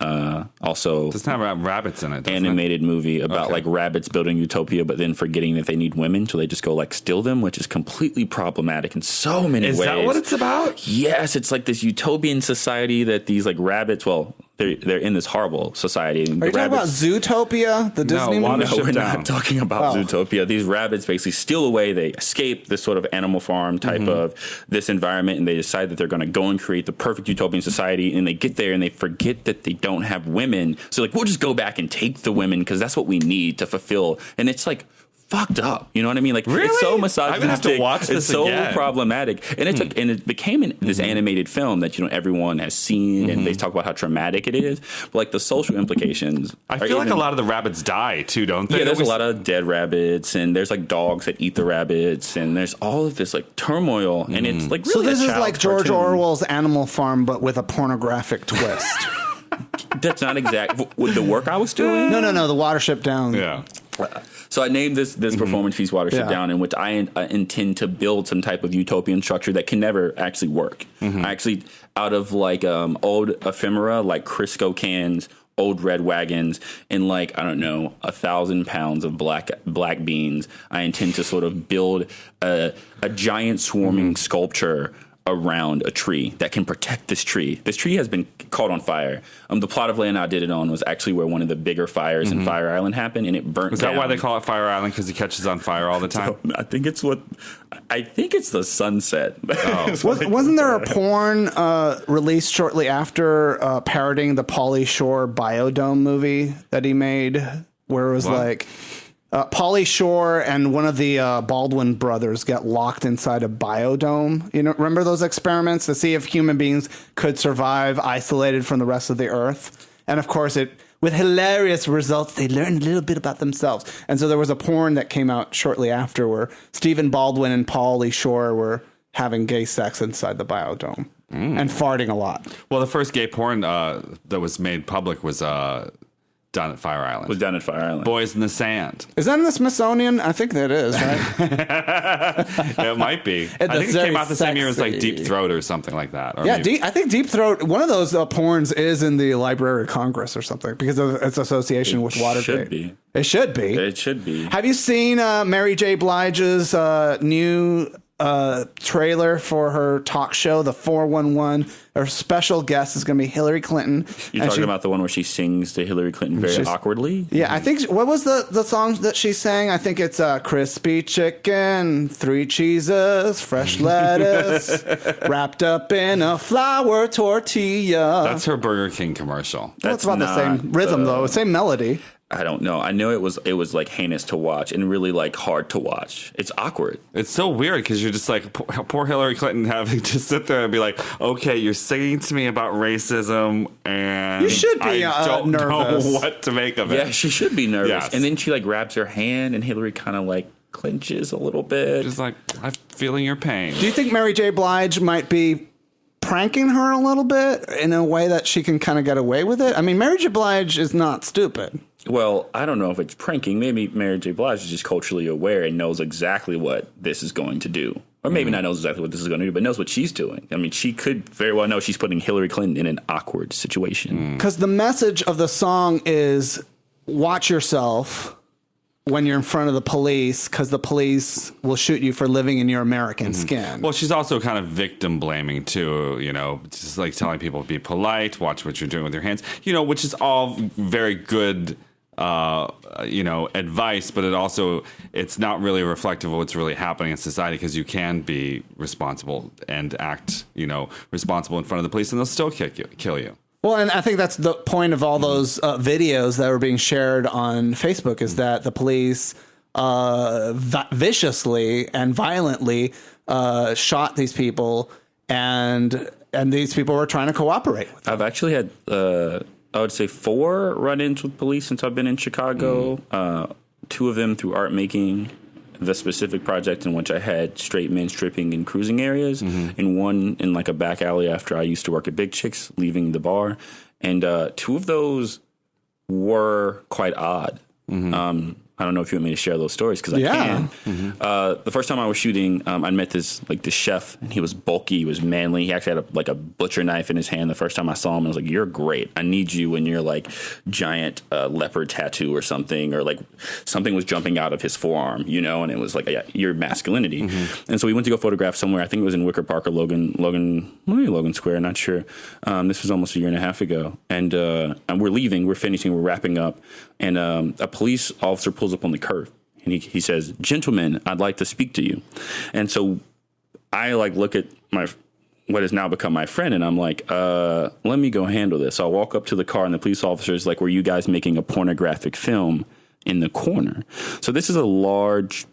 also It's not about rabbits in it, doesn't animated movie about Okay. like rabbits building utopia, but then forgetting that they need women, so they just go like steal them, which is completely problematic in so many it? Is ways. that what it's about? Yes, it's like this utopian society that these like rabbits. Well, they're in this horrible society. are you talking about Zootopia, the Disney movie? Watership No, we're Down. not talking about Oh. Zootopia. These rabbits basically steal away. They escape this sort of animal farm type of this environment, and they decide that they're going to go and create the perfect utopian society. And they get there and they forget that they don't have women. So like, we'll just go back and take the women because that's what we need to fulfill. And it's like fucked up. You know what I mean? Like it's so Really? misogynistic. I'm gonna have to watch this It's so again. problematic. And it's and it became this animated film that everyone has seen, and they talk about how traumatic it is. But like the social implications. I feel like a lot of the rabbits die too, don't they? Yeah, there's a Always- lot of dead rabbits, and there's like dogs that eat the rabbits, and there's all of this like turmoil, and it's like really So this a is child's like George cartoon. Orwell's Animal Farm, but with a pornographic twist. That's not exact with the work I was doing. No, the Watership Down. Yeah. So I named this performance piece Watership Yeah. Down, in which I intend to build some type of utopian structure that can never actually work. I actually, out of like old ephemera, like Crisco cans, old red wagons, and like, I don't know, 1,000 pounds of black beans, I intend to sort of build a giant swarming sculpture around a tree that can protect this tree. This tree has been caught on fire. The plot of land I did it on was actually where one of the bigger fires in Fire Island happened, and it burnt Is down. that why they call it Fire Island? Because it catches on fire all the time? I think it's the sunset. Oh. Wasn't there a porn released shortly after parodying the Pauly Shore Biodome movie that he made, where it was What? like Pauly Shore and one of the Baldwin brothers get locked inside a biodome? You know, remember those experiments to see if human beings could survive isolated from the rest of the earth? And of course, with hilarious results, they learned a little bit about themselves. And so there was a porn that came out shortly after where Stephen Baldwin and Pauly Shore were having gay sex inside the biodome and farting a lot. Well, the first gay porn that was made public was done at Fire Island. was down at Fire Island. Boys in the Sand. Is that in the Smithsonian? I think that is, right? It might be. I That's think it very came out the same year as like sexy. Deep Throat or something like that. Or Yeah, maybe- I think Deep Throat, one of those porns is in the Library of Congress or something because of its association with Watergate. should be. It should be. It should be. Have you seen Mary J. Blige's new trailer for her talk show, the 411? Her special guest is going to be Hillary Clinton. You're And talking about the one where she sings to Hillary Clinton very awkwardly? Yeah, I think, what was the song that she sang? I think it's crispy chicken, 3 cheeses, fresh lettuce, wrapped up in a flour tortilla. That's her Burger King commercial. Well, it's about the not same rhythm, though. Same melody. I don't know. I know it was like heinous to watch and really like hard to watch. It's awkward. It's so weird because you're just like poor Hillary Clinton having to sit there and be like, okay, you're singing to me about racism and You should be, I don't nervous. know what to make of it. Yeah, she should be nervous. Yes. And then she like grabs her hand and Hillary kind of like clenches a little bit. Just like, I'm feeling your pain. Do you think Mary J. Blige might be pranking her a little bit in a way that she can kind of get away with it? I mean, Mary J. Blige is not stupid. Well, I don't know if it's pranking. Maybe Mary J. Blige is just culturally aware and knows exactly what this is going to do. Or maybe not knows exactly what this is going to do, but knows what she's doing. I mean, she could very well know she's putting Hillary Clinton in an awkward situation. Because the message of the song is watch yourself when you're in front of the police because the police will shoot you for living in your American skin. Well, she's also kind of victim blaming too, you know, just like telling people to be polite, watch what you're doing with your hands, you know, which is all very good, you know, advice, but it's not really reflective of what's really happening in society because you can be responsible and act, you know, responsible in front of the police and they'll still kill you. Well, and I think that's the point of all those videos that were being shared on Facebook is that the police viciously and violently shot these people, and these people were trying to cooperate with them. I've actually had, I would say, 4 run-ins with police since I've been in Chicago. 2 of them through art making, the specific project in which I had straight men stripping in cruising areas, and 1 in like a back alley after I used to work at Big Chicks, leaving the bar. And 2 of those were quite odd. I don't know if you want me to share those stories because I can. The first time I was shooting, I met this chef, and he was bulky, he was manly. He actually had a butcher knife in his hand. The first time I saw him, I was like, "You're great. I need you in your like giant leopard tattoo or something, or like something was jumping out of his forearm, you know." And it was like, yeah, your masculinity. And so we went to go photograph somewhere. I think it was in Wicker Park or Logan Square. Not sure. This was almost a year and a half ago, and we're leaving. We're finishing. We're wrapping up, and a police officer pulls up on the curb, and he says, "Gentlemen, I'd like to speak to you." And so I like look at what has now become my friend, and I'm like, let me go handle this. So I walk up to the car, and the police officer is like, "Were you guys making a pornographic film in the corner?" So this is a large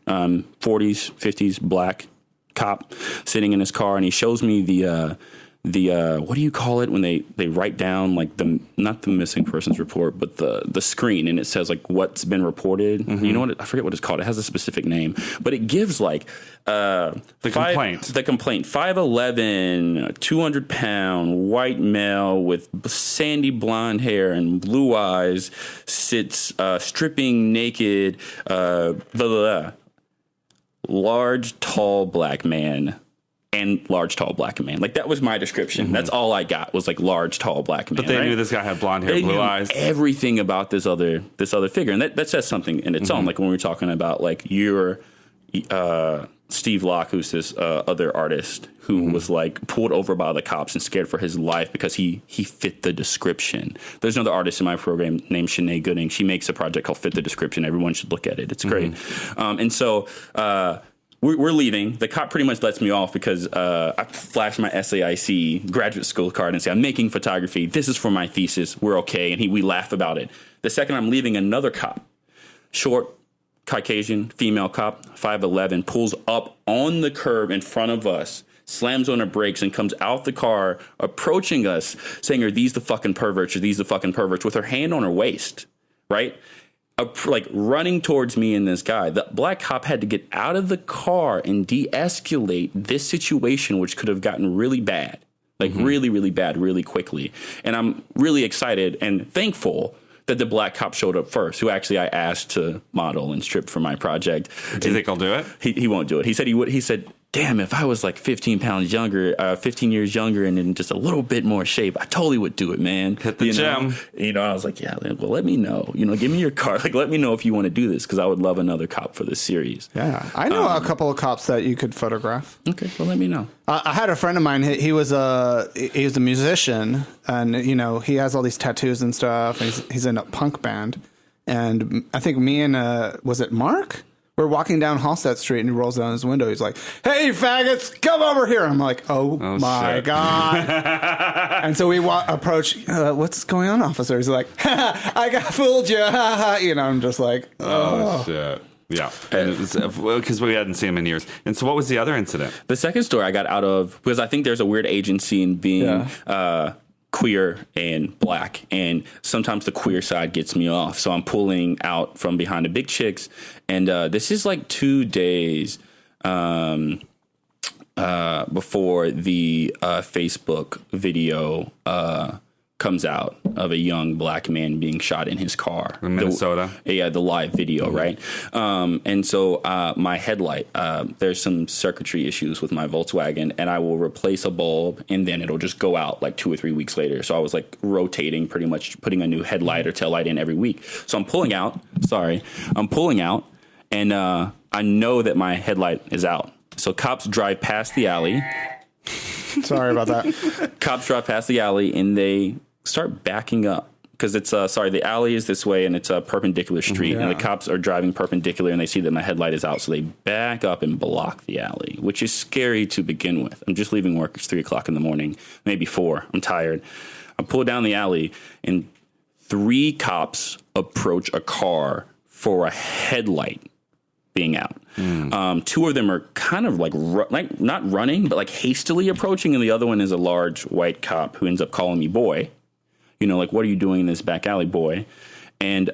40s, 50s black cop sitting in his car, and he shows me the what do you call it when they write down like not the missing persons report, but the screen, and it says like what's been reported. You know what? I forget what it's called. It has a specific name, but it gives like the complaint. 5'11", 200-pound white male with sandy blonde hair and blue eyes sits stripping naked. Large, tall black man. And large, tall, black man. Like, that was my description. That's all I got was, like, large, tall, black man. But they knew this guy had blonde hair, blue eyes. Everything about this other figure. And that says something in its own. Like, when we were talking about, like, you're Steve Locke, who's this other artist who was, like, pulled over by the cops and scared for his life because he fit the description. There's another artist in my program named Shanae Gooding. She makes a project called Fit the Description. Everyone should look at it. It's great. And so... we're leaving. The cop pretty much lets me off because I flash my SAIC graduate school card and say, "I'm making photography. This is for my thesis. We're okay." And we laugh about it. The second I'm leaving, another cop, short, Caucasian, female cop, 5'11", pulls up on the curb in front of us, slams on her brakes, and comes out the car, approaching us, saying, "Are these the fucking perverts? Are these the fucking perverts?" with her hand on her waist, right? Like running towards me and this guy. The black cop had to get out of the car and de-escalate this situation, which could have gotten really bad, like really, really bad, really quickly. And I'm really excited and thankful that the black cop showed up first, who actually I asked to model and strip for my project. Do you think he'll do it? He won't do it. He said he would. He said, "Damn, if I was like 15 years younger and in just a little bit more shape, I totally would do it, man." Hit the gym. I was like, "Yeah, well, let me know. Give me your card. Like, let me know if you want to do this, because I would love another cop for this series." Yeah, I know a couple of cops that you could photograph. Okay, well, let me know. I had a friend of mine. He was a musician, and he has all these tattoos and stuff. And he's in a punk band, and I think me and was it Mark? We're walking down Halstead Street, and he rolls down his window. He's like, "Hey, faggots, come over here." I'm like, oh my shit. God. And so we approach, "What's going on, officer?" He's like, "I got fooled you." I'm just like, oh shit. Yeah, because we hadn't seen him in years. And so what was the other incident? The second story I got out of, because I think there's a weird agency in being queer and black, and sometimes the queer side gets me off. So I'm pulling out from behind the Big Chicks, and this is like 2 days before the Facebook video comes out of a young black man being shot in his car in Minnesota. The live video, right? And so my headlight, there's some circuitry issues with my Volkswagen, and I will replace a bulb, and then it'll just go out like 2 or 3 weeks later. So I was like rotating, pretty much putting a new headlight or tail light in every week. So I'm pulling out, and I know that my headlight is out. So cops drive past the alley. Sorry about that. Cops drive past the alley, and they start backing up because it's the alley is this way, and it's a perpendicular street, and the cops are driving perpendicular, and they see that my headlight is out, so they back up and block the alley, which is scary to begin with. I'm just leaving work. It's 3:00 in the morning, maybe 4. I'm tired. I pull down the alley, and 3 cops approach a car for a headlight being out. 2 of them are kind of like not running, but like hastily approaching, and the other one is a large white cop who ends up calling me boy. You know, like, what are you doing in this back alley, boy? And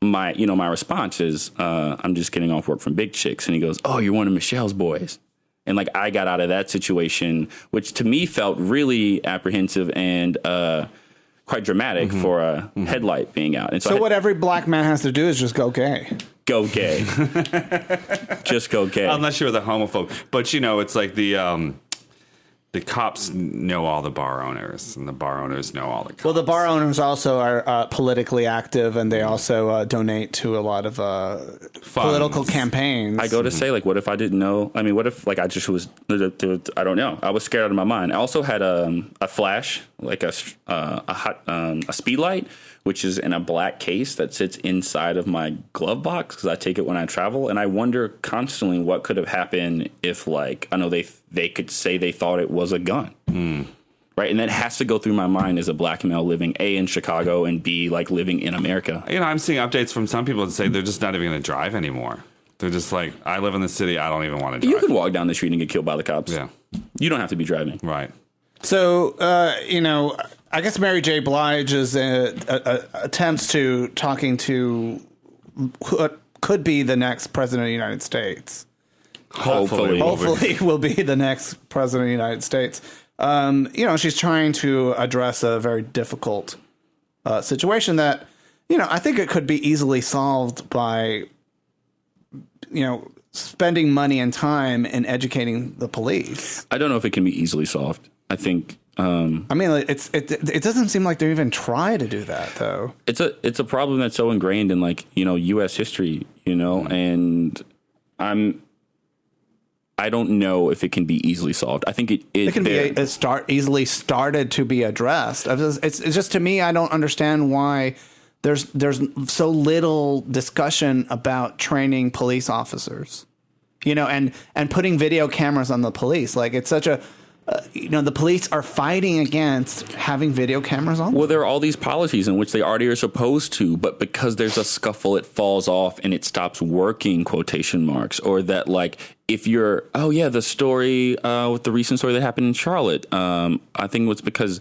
my response is, I'm just getting off work from Big Chicks. And he goes, oh, you're one of Michelle's boys. And like, I got out of that situation, which to me felt really apprehensive and quite dramatic for a headlight being out. And so what every black man has to do is just go gay. Go gay. Just go gay. Unless you're the homophobe. But, you know, it's like the cops know all the bar owners, and the bar owners know all the cops. Well, the bar owners also are politically active, and they also donate to a lot of political campaigns. I go to say, like, what if I didn't know? I mean, what if, like, I just was, I don't know. I was scared out of my mind. I also had a flash, like a speed light, which is in a black case that sits inside of my glove box because I take it when I travel. And I wonder constantly what could have happened if, like, I know they could say they thought it was a gun. Right. And that has to go through my mind as a black male living, A, in Chicago, and B, like, living in America. You know, I'm seeing updates from some people that say they're just not even going to drive anymore. They're just like, I live in the city. I don't even want to drive. You can walk down the street and get killed by the cops. Yeah. You don't have to be driving. Right. So, you know, I guess Mary J. Blige's attempts to talking to what could be the next president of the United States. Hopefully will be the next president of the United States. You know, she's trying to address a very difficult situation that, you know, I think it could be easily solved by, you know, spending money and time in educating the police. I don't know if it can be easily solved. I think. I mean, it doesn't seem like they even try to do that, though. It's a problem that's so ingrained in, like, you know, U.S. history, you know, and I don't know if it can be easily solved. I think it can be easily started to be addressed. It's just, to me, I don't understand why there's so little discussion about training police officers, you know, and putting video cameras on the police. Like, it's such a you know, the police are fighting against having video cameras on. Well, there are all these policies in which they already are supposed to, but because there's a scuffle, it falls off and it stops working, quotation marks. Or that, like, if you're, the story with the recent story that happened in Charlotte, I think it was because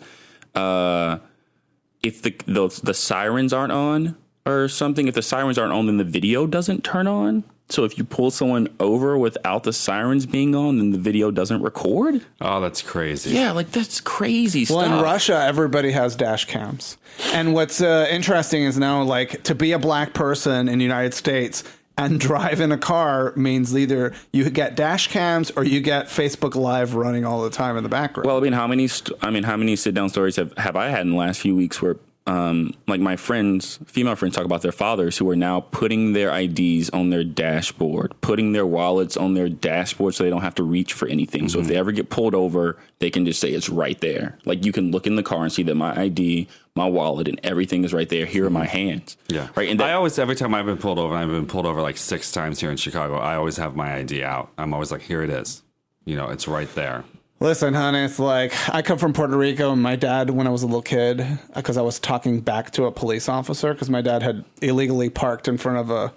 if the sirens aren't on or something, if the sirens aren't on, then the video doesn't turn on. So if you pull someone over without the sirens being on, then the video doesn't record? Oh, that's crazy. Yeah, like, that's crazy stuff. Well, in Russia, everybody has dash cams. And what's interesting is now, like, to be a black person in the United States and drive in a car means either you get dash cams or you get Facebook Live running all the time in the background. Well, I mean, how many sit-down stories have I had in the last few weeks where like, my female friends talk about their fathers who are now putting their IDs on their dashboard, putting their wallets on their dashboard so they don't have to reach for anything. Mm-hmm. So if they ever get pulled over, they can just say it's right there. Like, you can look in the car and see that my ID, my wallet, and everything is right there. Here are my hands. Yeah. Right. And every time I've been pulled over, and I've been pulled over like 6 times here in Chicago, I always have my ID out. I'm always like, here it is. You know, it's right there. Listen, honey, it's like, I come from Puerto Rico, and my dad, when I was a little kid, because I was talking back to a police officer, because my dad had illegally parked in front of a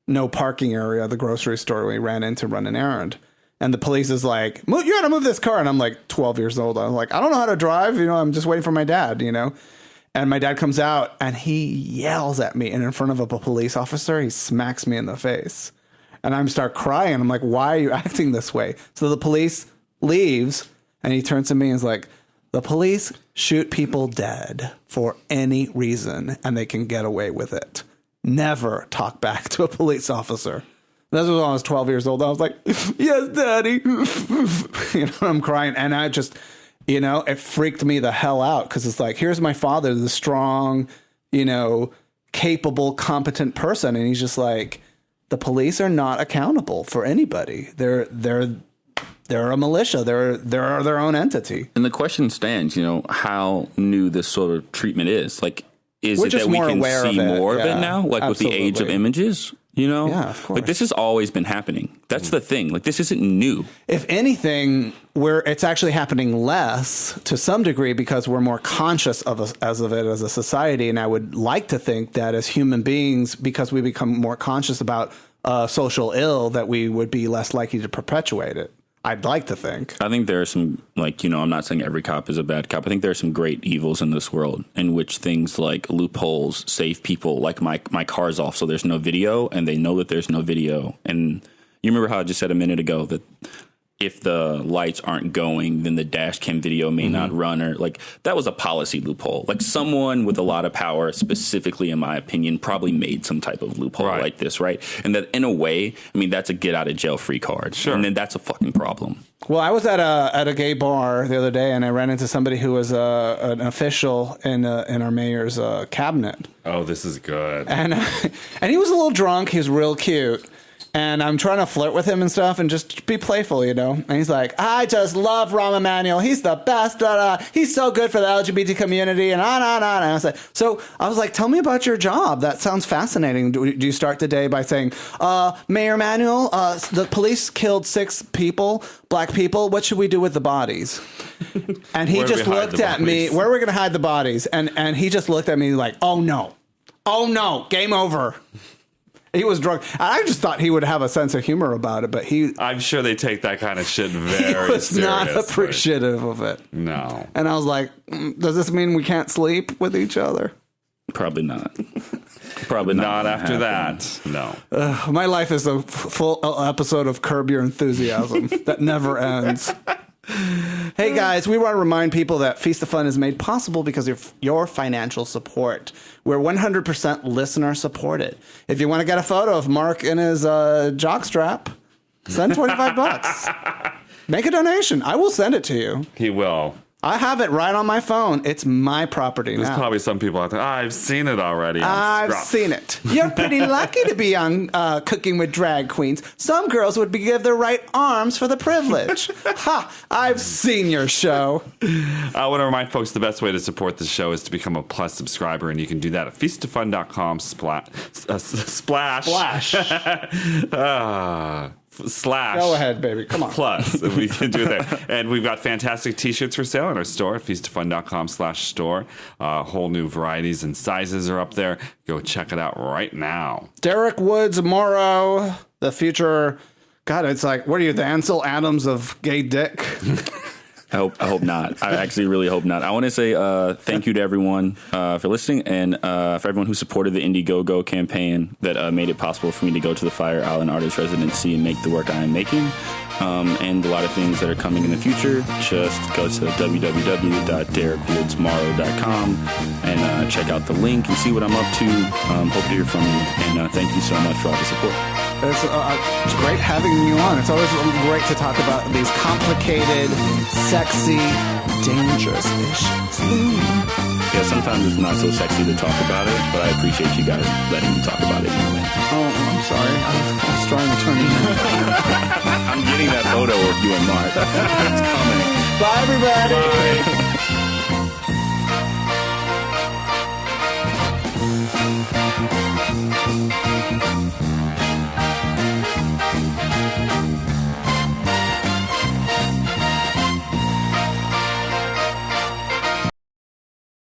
no parking area, the grocery store we ran in to run an errand. And the police is like, you got to move this car. And I'm like 12 years old. I'm like, I don't know how to drive. You know, I'm just waiting for my dad, you know. And my dad comes out and he yells at me. And in front of a police officer, he smacks me in the face. And I start crying. I'm like, why are you acting this way? So the police leaves and he turns to me and is like, the police shoot people dead for any reason and they can get away with it. Never talk back to a police officer. This was when I was 12 years old. I was like, yes, daddy. You know, I'm crying. And I just, you know, it freaked me the hell out because it's like, here's my father, the strong, you know, capable, competent person. And he's just like, the police are not accountable for anybody. They're a militia. They're their own entity. And the question stands, you know, how new this sort of treatment is. Like, is it that we can see more of it now? Like, absolutely. With the age of images? You know? Yeah, of course. Like, this has always been happening. That's the thing. Like, this isn't new. If anything, it's actually happening less to some degree because we're more conscious of it as a society. And I would like to think that as human beings, because we become more conscious about social ill, that we would be less likely to perpetuate it. I'd like to think. I think there are some, like, I'm not saying every cop is a bad cop. I think there are some great evils in this world in which things like loopholes save people. Like my car's off, so there's no video, and they know that there's no video. And you remember how I just said a minute ago that if the lights aren't going, then the dash cam video may not run, or like that was a policy loophole. Like someone with a lot of power, specifically in my opinion, probably made some type of loophole like this, right? And that in a way, I mean, that's a get out of jail free card. Sure. And then that's a fucking problem. Well, I was at a gay bar the other day, and I ran into somebody who was an official in our mayor's cabinet. Oh, this is good. And he was a little drunk. He was real cute. And I'm trying to flirt with him and stuff and just be playful, And he's like, I just love Rahm Emanuel. He's the best. He's so good for the LGBT community. And on. And I was like, tell me about your job. That sounds fascinating. Do you start the day by saying, Mayor Emanuel, the police killed 6 people, black people. What should we do with the bodies? And he just looked at me. Where are we going to hide the bodies? And he just looked at me like, oh, no, game over. He was drunk. I just thought he would have a sense of humor about it, but I'm sure they take that kind of shit very he was seriously. Not appreciative of it. No. And I was like, does this mean we can't sleep with each other? Probably not. Probably not. Not after that. No. My life is a full episode of Curb Your Enthusiasm that never ends. Hey guys, we want to remind people that Feast of Fun is made possible because of your financial support. We're 100% listener supported. If you want to get a photo of Mark in his jockstrap, send $25. Make a donation. I will send it to you. He will. I have it right on my phone. It's my property now. There's probably some people out there, I've seen it already. I've seen it. You're pretty lucky to be on Cooking with Drag Queens. Some girls would give their right arms for the privilege. Ha! I've seen your show. I want to remind folks the best way to support the show is to become a Plus subscriber, and you can do that at feastoffun.com /. Go ahead, baby. Come on. Plus, we can do it there. And we've got fantastic t-shirts for sale in our store at feastoffun.com/store. Whole new varieties and sizes are up there. Go check it out right now. Derek Woods Morrow, the future. God, it's like, what are you, the Ansel Adams of gay dick? I hope not. I actually really hope not. I want to say thank you to everyone for listening, and for everyone who supported the Indiegogo campaign that made it possible for me to go to the Fire Island Artist Residency and make the work I am making. And a lot of things that are coming in the future. Just go to www.derekwoodsmorrow.com and check out the link and see what I'm up to. Hope to hear from you, and thank you so much for all the support. It's great having you on. It's always great to talk about these complicated, sexy, dangerous issues. Yeah, sometimes it's not so sexy to talk about it, but I appreciate you guys letting me talk about it anyway. Oh, I'm sorry. I was trying to turn you in. I'm getting that photo of you and Mark. It's coming. Bye, everybody. Bye.